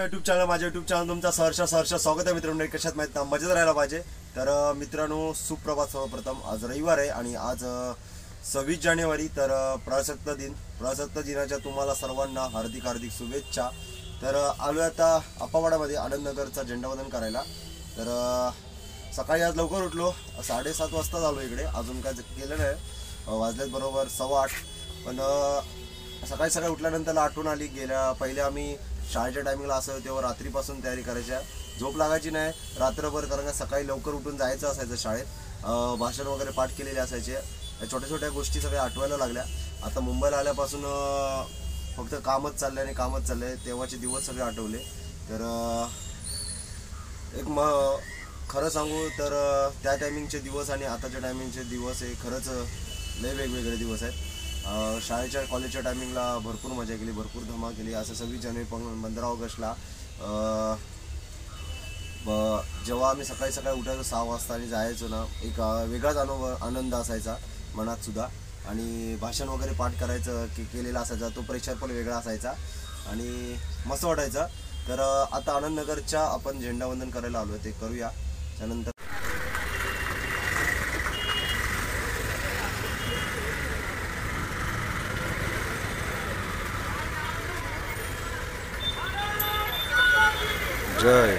आपल्या YouTube channel माझ्या YouTube channel तुमचा सहर्ष स्वागत आहे मित्रांनो. कशात माहिती ना मजेत राहायला पाहिजे. तर मित्रांनो सुप्रभात. सर्वप्रथम आज रविवार आहे आणि आज 26 जानेवारी. तर प्रजासत्ताक दिनाच्या तुम्हाला सर्वांना हार्दिक शुभेच्छा. तर आलो आता आपावाडामध्ये आनंदनगरचा झेंडावंदन करायला. तर सकाळी आज लवकर उठलो, 7:30 वाजता झालो इकडे. अजून काय केलं नाही, वाजलेत बरोबर 8:15. पण सकाळी उठल्यानंतर आठवण आली. पहिले आम्ही शाळेच्या टायमिंगला असं तेव्हा रात्रीपासून तयारी करायच्या, झोप लागायची नाही रात्रभर, कारण का सकाळी लवकर उठून जायचं असायचं शाळेत. भाषण वगैरे पाठ केलेले असायचे. छोट्या छोट्या गोष्टी सगळ्या आठवायला लागल्या. आता मुंबईला आल्यापासून फक्त कामच चाललंय. तेव्हाचे दिवस सगळे आठवले. तर खरं सांगू तर त्या टायमिंगचे दिवस आणि आताच्या टायमिंगचे दिवस हे खरंच लय वेगवेगळे दिवस आहेत. शाळेच्या कॉलेजच्या टायमिंगला भरपूर मजा केली, भरपूर धमाल केली. असं 26 जानेवारी 15 ऑगस्टला जेव्हा आम्ही सकाळी उठायचो 6 वाजता आणि जायचो ना, एक वेगळाच आनंद असायचा मनात सुद्धा. आणि भाषण वगैरे पाठ करायचं केलेला असायचा, तो प्रेशर पण वेगळा असायचा आणि मस्त वाटायचं. तर आता आनंदनगरच्या आपण झेंडावंदन करायला आलो, ते करूया. त्यानंतर जय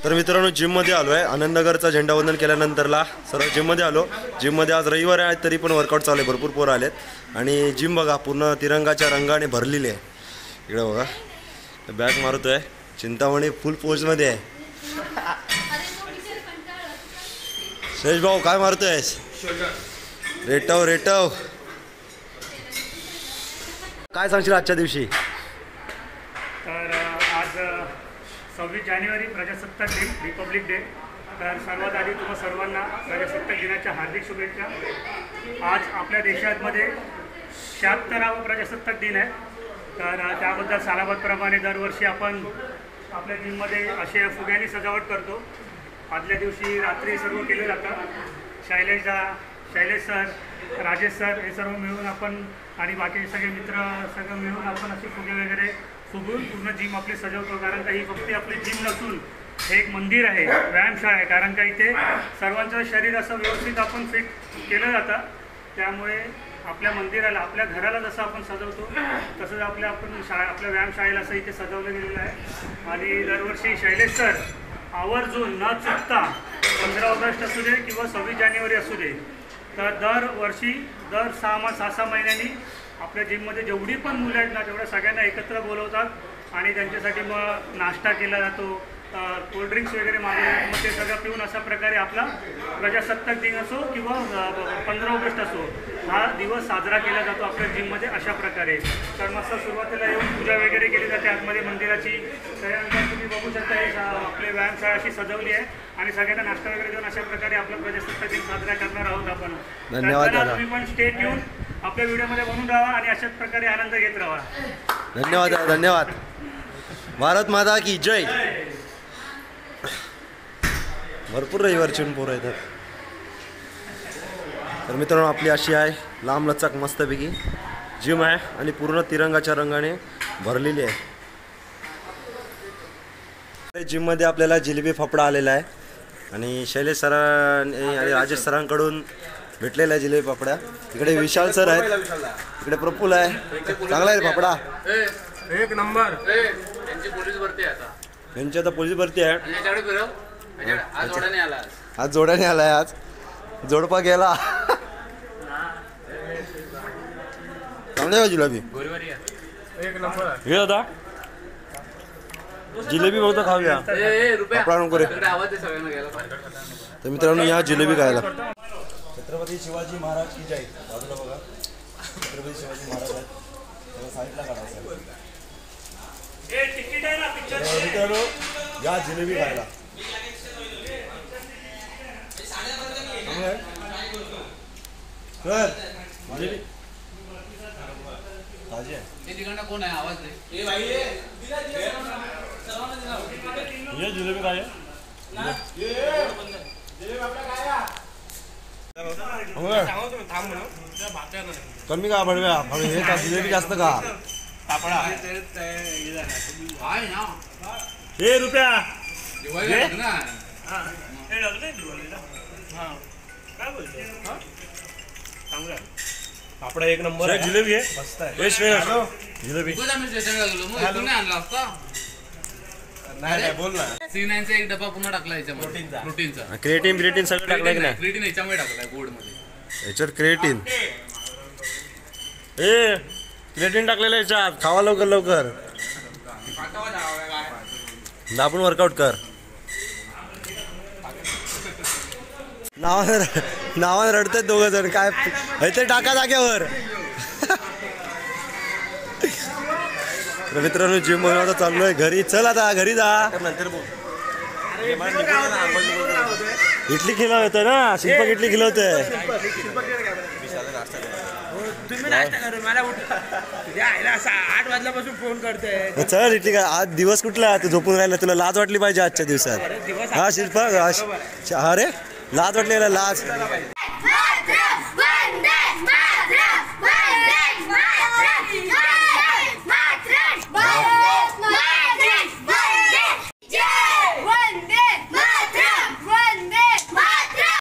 तर मित्रांनो जिममध्ये आलो आहे. आनंदनगरचा झेंडावंदन केल्यानंतरला सर्व जिममध्ये आलो. जिममध्ये आज रविवार आहे तरी पण वर्कआउट चालू आहे, भरपूर पोरं आलेत. आणि जिम बघा पूर्ण तिरंगाच्या रंगाने भरलेली आहे. इकडे बघा बॅग मारतोय, चिंतामणी फुल पोजमध्ये आहे. शेष भाऊ काय मारतोयस? रेटव काय सांगशील आजच्या दिवशी? तर आज 26 जानेवारी प्रजासत्ताक दिन, रिपब्लिक डे. तर सर्वात आधी तुम्हा सर्वांना प्रजासत्ताक दिनाच्या हार्दिक शुभेच्छा. आज आपल्या देशामध्ये 76वा प्रजासत्ताक दिन आहे. तर त्याबद्दल सालाबादप्रमाणे दरवर्षी आपण आपल्या जिममध्ये असे फुग्यांनी सजावट करतो. आदल्या दिवशी रात्री सर्व केलं जातं. शैलेश सर, राजेश सर हे सर्व मिळून आपण आणि बाकी सगळे मित्र सगळं मिळून आपण असे फुगे वगैरे फुगून पूर्ण जिम आपली सजवतो. कारण का ही फक्त आपली जिम नसून हे एक मंदिर आहे, व्यायामशाळा आहे. कारण का इथे सर्वांचं शरीर असं व्यवस्थित आपण फिट केलं जातं. त्यामुळे आपल्या मंदिराला, आपल्या घराला जसं आपण सजवतो तसंच आपल्या व्यायामशाळेला असं इथे सजवलं गेलेलं आहे. आणि दरवर्षी शैलेश सर आवर्जून न चुकता 15 ऑगस्ट असू दे किंवा 26 जानेवारी असू दे, तर दरवर्षी दर 6 महिन्यांनी आपल्या जिममध्ये जेवढी पण मुलं आहेत ना तेवढ्या सगळ्यांना एकत्र बोलवतात आणि त्यांच्यासाठी मग नाश्ता केला जातो, कोल्ड्रिंक्स वगैरे मागवले. मग ते सगळं पिऊन अशा प्रकारे आपला प्रजासत्ताक दिन असो किंवा 15 ऑगस्ट असो हा दिवस साजरा केला जातो आपल्या जिममध्ये अशा प्रकारे. तर मस्त सुरुवातीला येऊन पूजा वगैरे केली जाते आतमध्ये मंदिराची. त्यानंतर तुम्ही बघू शकता हे आपली व्यायामशाळा अशी सजवली आहे आणि सगळ्यांना नाश्ता वगैरे देऊन अशा प्रकारे आपला प्रजासत्ताक दिन साजरा करणार आहोत आपण. धन्यवाद. तुम्ही पण स्टे ट्यून आपल्या व्हिडिओमध्ये बनून राहा आणि अशाच प्रकारे आनंद घेत राहा. धन्यवाद. भारत माता की जय. भरपूर रविवारची पोरं येतात. तर मित्रांनो आपली अशी आहे लांब लचक मस्तपैकी जिम आहे आणि पूर्ण तिरंगाच्या रंगाने भरलेली आहे. जिममध्ये आपल्याला जिलेबी फाफडा आलेला आहे आणि शैलेश सरांनी आणि राजेश सरांकडून भेटलेला आहे जिलेबी फाफडा. इकडे विशाल सर आहेत, इकडे प्रफुल आहे. चांगला आहे फाफडा, एक नंबर. यांची आता पोलीस भरती आहे. आज जोड्याने आलाय, आज जोडपा गेला. चांगली आहे जिलेबी, एक नंबर. हे दादा जिलेबी बहुत खाऊया, फाफडा नको रे. तर मित्रांनो या जिलेबी खायला. छत्रपती शिवाजी महाराज की जय. बाजूला बघा छत्रपती शिवाजी महाराज आहेत, त्याला साईडला काढायचं. मित्रांनो या जिलेबी खायला सर. जिलेबी ताजी आहे. कोण आहे आवाज दे. ये जिलेबी काय कमी का बडव्या हे का जिलेबी जास्त का. हे रुपया आपला एक नंबर जिलेबी आहे. मस्त आहे. हे श्रेयस जिलेबी नाही बोल ना. C9चा एक डबा पुन्हा टाकला याच्यामध्ये प्रोटीनचा. क्रिएटिन सगळं टाकलंय की नाही. क्रिएटिन याच्यामध्ये टाकलाय गोड मध्ये. याच्यात क्रिएटिन क्रिएटिन टाकलेलं याच्यात. खावा लवकर लवकर, दाबून वर्कआउट कर. नावानं रडतात दोघं जण. काय ते टाका जाग्यावर. तर मित्रांनो जिम म्हणून आता चाललोय घरी. चल आता घरी जा. नंतर इडली खिलवतोय ना, शिल्पक इडली खिलवतोय. तुम्ही नाश्ता करून मला 8 वाजल्यापासून फोन करतोय. चल इडली काय. आज दिवस कुठला तू झोपून राहिला, तुला लाज वाटली पाहिजे आजच्या दिवसात. हा शिल्पक अरे लाज वाटली, लाज.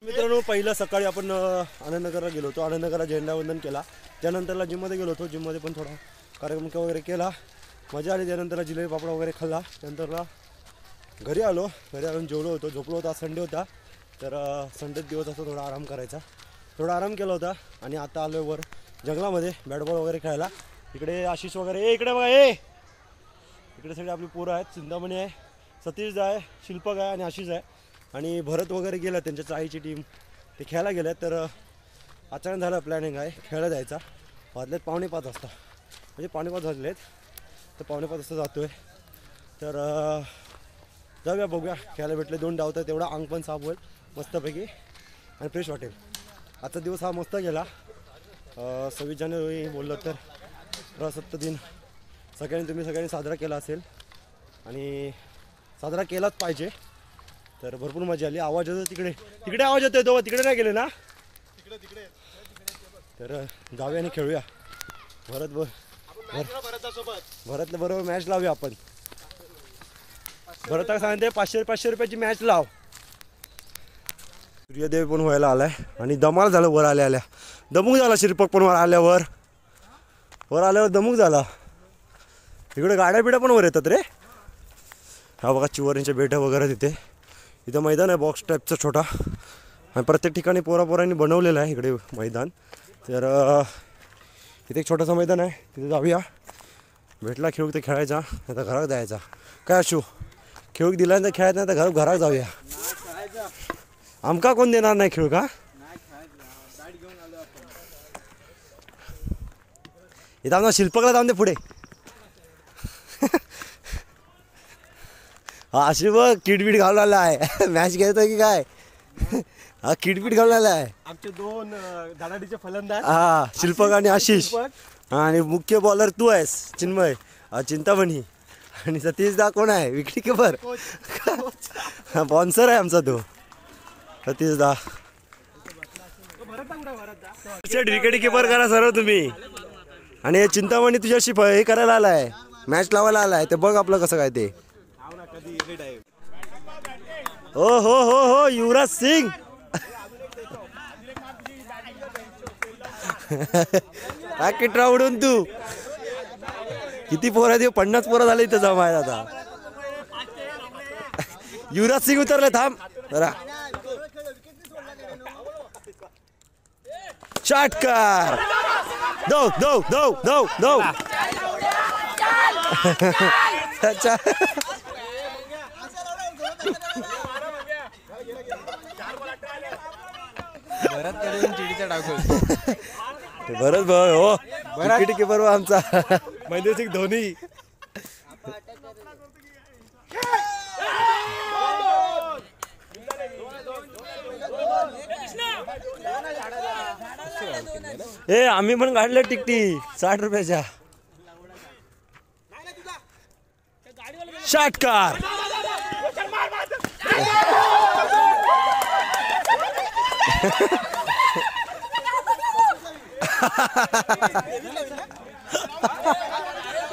मित्रांनो पहिलं सकाळी आपण आनंदनगरला गेलो होतो. आनंदनगरला झेंडावंदन केला. त्यानंतरला जिममध्ये गेलो होतो. जिममध्ये पण थोडा कार्यक्रम वगैरे केला, मजा आली. त्यानंतरला जिलेबी पापडा वगैरे खाल्ला. त्यानंतरला घरी आलो. घरी आणून जेवलो होतो, झोपलो होतो. आज संडे होता, तर संडे दिवस असं थोडा आराम करायचा. थोडा आराम केला होता आणि आता आलो वर जंगलामध्ये बॅटबॉल वगैरे खेळायला. इकडे आशिष वगैरे इकडे बघा. इकडे सगळे आपली पोरं आहेत. चिंतामणी आहे, सतीश आहे, शिल्पक आहे आणि आशिष आहे. आणि भरत वगैरे गेला, त्यांच्या चाळीची टीम ते खेळायला गेले. तर अचानक झालं प्लॅनिंग आहे खेळायला जायचा. वाजलेत 4:45 वाजता, म्हणजे 4:45 वाजले आहेत. तर 4:45 वाजता जातो आहे. तर जाऊया, बघूया. खेळायला भेटले 2 डाव तर तेवढा अंग पण साफ होईल मस्तपैकी आणि फ्रेश वाटेल. आजचा दिवस हा मस्त गेला. 26 जानेवारी बोललं तर प्रजासत्ताक दिन सगळ्यांनी साजरा केला असेल आणि साजरा केलाच पाहिजे. तर भरपूर मजा आली. आवाज येतो तिकडे आवाज येतोय. तो तिकडे नाही गेले ना. तर जाऊया आणि खेळूया. भरतला बरोबर मॅच लावूया आपण. भरताला सांगते 500 रुपयाची मॅच लाव. सूर्यदेव पण व्हायला आलाय आणि दमाल झालं. वर आल्या दमुक झाला. शिरपक पण वर आल्यावर दमुक झाला. इकडे गाड्या बिड्या पण वर येतात रे. हा बघा चिवरींच्या बेट्या वगैरे तिथे. इथं मैदान आहे बॉक्स टाईपचं छोटा आणि प्रत्येक ठिकाणी पोरापोरांनी बनवलेलं आहे इकडे मैदान. तर इथे एक छोटंसं मैदान आहे, तिथे जाऊया. भेटला खेळूक तर खेळायचा, नाही तर घरात जायचा. काय असू खेळूक दिल्यानंतर खेळायचं नाही तर घरात जाऊया. आमका कोण देणार नाही खेळू का. इथं आमचा शिल्पकला जाऊन दे पुढे. हा अशी बघ किटबीट घालून आला आहे. मॅच घेतोय की काय. हा किटबीट घालून आला आहे. आमचे 2 धडाडीचे फलंदाज. हा शिल्पक आणि आशिष. आणि मुख्य बॉलर तू आहेस चिन्मय, चिंतामणी. आणि सतीश दा कोण आहे विकेट किपर. स्पॉन्सर आहे आमचा तो. सतीश दा विकेट किपर करा सर्व तुम्ही. आणि हे चिंतामणी तुझ्याशी हे करायला आलाय, मॅच लावायला आलाय, ते बघ आपलं कसं काय ते. हो हो हो हो युवराज सिंग. किटरा उडून तू किती पोरं देऊ, 50 पोरं झाले इथं जमा आहे आता. युवराज सिंग उतरले, थांब जरा. षटकार. दो दो दो दो दो. अच्छा भरत भाऊ हो विकेट किपर आमचा महेंद्र सिंग धोनी. ए आम्ही पण काढलं तिकटी 60 रुपयाच्या. षटकार.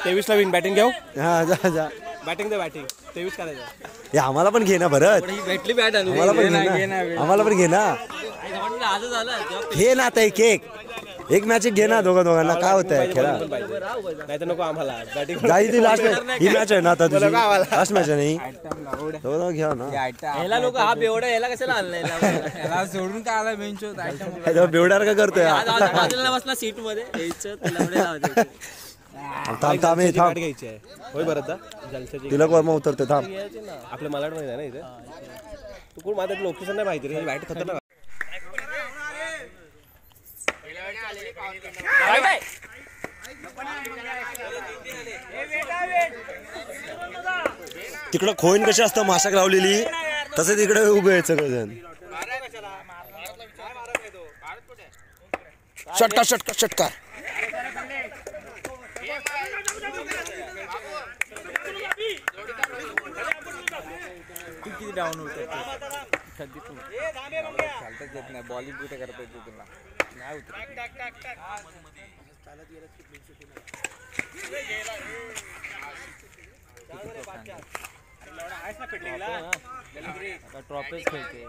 तेवीसला विन बॅटिंग घेऊ. हा जा जा बॅटिंग दे बॅटिंग 23 करायचं. हे आम्हाला पण घे ना भरत, भेटली बॅट आम्हाला पण घे ना, आम्हाला पण घे ना. घे ना आता एक मॅच घे ना दोघांना. काय होत आहे खेळा. नाही तर नको आम्हाला बॅटिंग. जाई ती लास्ट ही मॅच आहे ना आता तुझी, लास्ट मॅच आहे नाही घ्या ना. याला लोक हा बेवडा याला कशाला आणलाय, याला सोडून काय आला बेंच बेवडार का करतोय. बाजूला बसला सीट मध्ये थांब थांब हे थांब. घ्यायची आहे होय बरं दा जलसाची. तिलक वर्मा उतरते थांब. आपल्या मलाड मध्ये आहे ना इथे. तू कोण माझ्या लोकेशन नाही माहिती रे. बॅट खतरनाक. तिकडं खोईन कशी असतं माशाक लावलेली, तसे तिकडे उभे आहेत सगळेजण. षटकार षटकार षटकार. किती डाऊन होते चालतच येत नाही. बॉलिंग कुठे करता येते तुला नाही होत. ट्रॉफीच खेळते.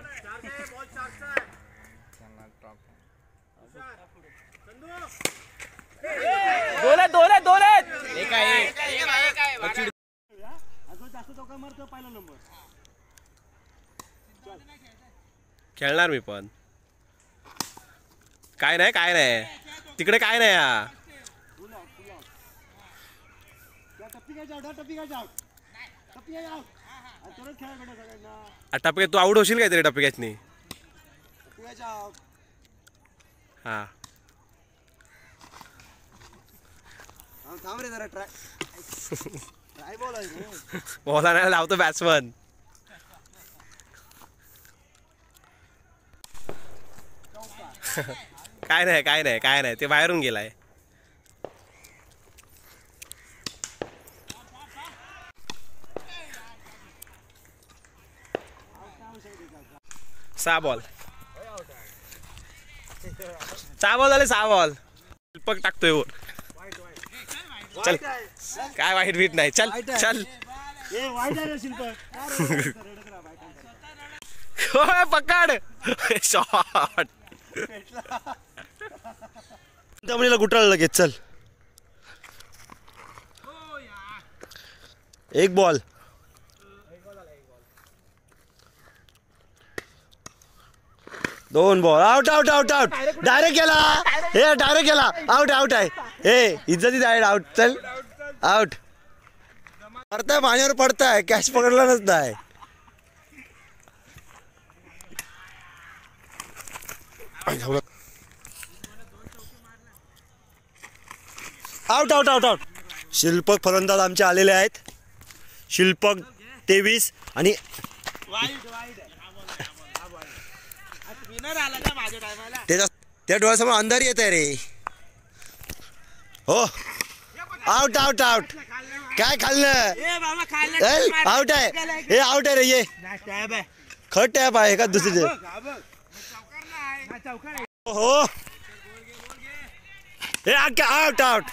खेळणार मी पण. काय नाही काय नाही तिकडे काय नाही. टप्प्यात तू आउट होशील काहीतरी टप्प्यातनी. हा बोला नाही लावतो बॅट्समन. काय नाही काय नाही काय नाही ते बाहेरून गेलाय. सहा बॉल झाले 6 बॉल. शिल्पक टाकतोय वर. चल काय वाईट बीट नाही. चल चल पकड शॉट. चिंतामणीला गुटाळलं लगेच. चल एक बॉल. दोन ball. Out out out out. Direct गेला हे, डायरेक्ट गेला. आउट आउट आहे हे, इज्जतीत आहे. आउट. चल आउट. पडताय पाण्यावर पडताय, कॅच पकडला नसताय. Out out out out. शिल्पक फलंदाज आमचे आलेले आहेत. शिल्पक 23 आणि त्या डोळ्यासमोर अंधारी येत आहे रे. हो आउट आउट आउट. काय खाल्लं. आउट आहे हे, आउट आहे रे. ये खट टॅप आहे का दुसरीचे हो हे आउट आउट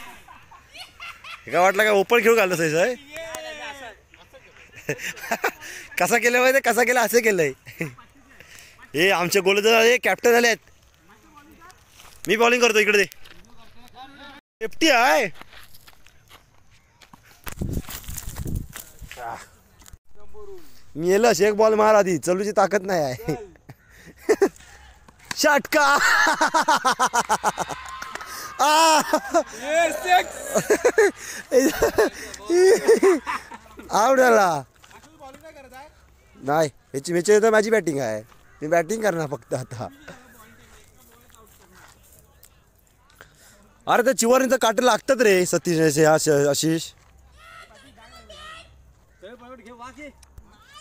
काय वाटलं काय ओपन खेळू घालत सर कसा केलं माहिती कसा केला असं केलंय हे आमचे गोलंदाज कॅप्टन झाले आहेत मी बॉलिंग करतो इकडे सेफ्टी आहे मी येलं शेक बॉल मार आधी चलूची ताकद नाही आहे षटका आउट झाला नाही ह्याची तर माझी बॅटिंग आहे मी बॅटिंग करणार फक्त आता अरे त्या चिवारीचं काटे लागतात रे सतीश आशिष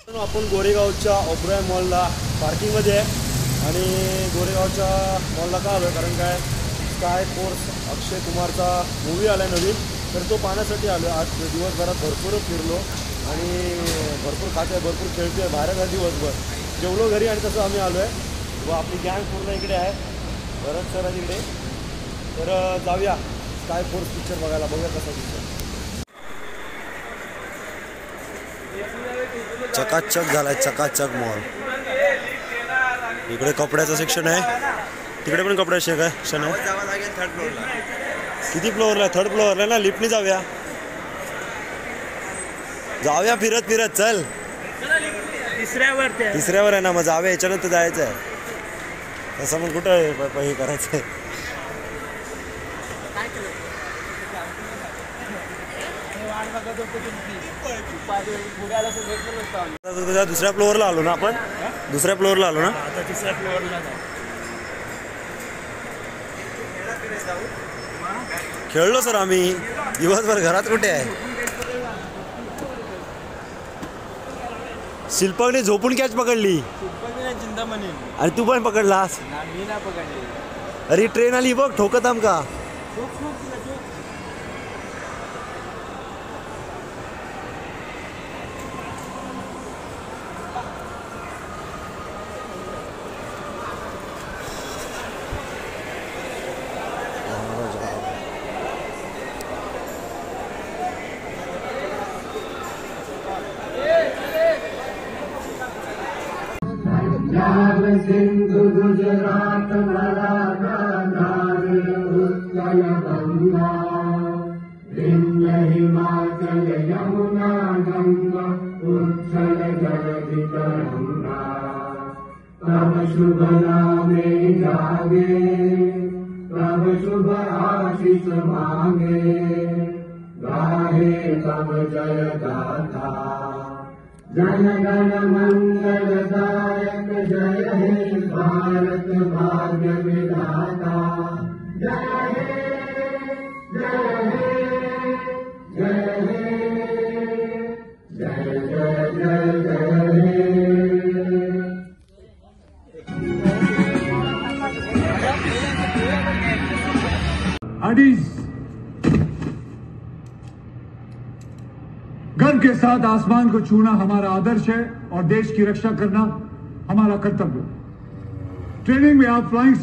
आपण गोरेगावच्या ओब्राय मॉलला पार्किंगमध्ये आहे आणि गोरेगावच्या मॉलला का आलो कारण काय स्काय फोर्स अक्षय कुमारचा मूवी आला आहे नवीन तर तो पाहण्यासाठी आलो आज दिवसभरात भरपूर फिरलो आणि भरपूर खाते भरपूर खेळतोय बाहेर आहे दिवसभर जेवलो घरी आणि तसं आम्ही आलो आहे व आपली गँग पूर्ण इकडे आहे भरत सर इकडे तर जाऊया स्काय फोर्स पिक्चर बघायला बघूया कसा पिक्चर चकाचक झालाय चकाचक मॉल इकडे कपड्याचं सेक्शन आहे तिकडे पण कपड्याचं सेक्शन आहे थर्ड फ्लोअरला किती फ्लोअरला आहे थर्ड फ्लोअरला ना लिफ्टने जाऊया जाऊया फिरत फिरत चल तिसऱ्यावर आहे ना मग जाऊया याच्यानंतर जायचं आहे तसं पण कुठं हे करायचं आहे दुसऱ्या फ्लोअरला आलो ना आपण दुसऱ्या फ्लोअरला आलो ना तिसऱ्या फ्लोअरला खेळलो सर आम्ही दिवसभर घरात कुठे आहे शिल्पकने झोपून कॅच पकडली आणि तू पण पकडलास अरे ट्रेन आली बघ ठोकत आमका सिंधु गुजरात उत्कल गंगा विंध्य हिमाचल यमुना गंगा उच्छल जलधि तरंगा तब शुभ नामे जागे तब शुभ आशीष मांगे गाहे तब जय गाथा जन गण मंगलदायक जय हे भारत भाग्य विधाता जय हे जय हे जय हे जय जय जय जय हे अडीज गर्व के साथ आसमान को छूना हमारा आदर्श है और देश की रक्षा करना हमारा कर्तव्य। ट्रेनिंग में आप फ्लाइंग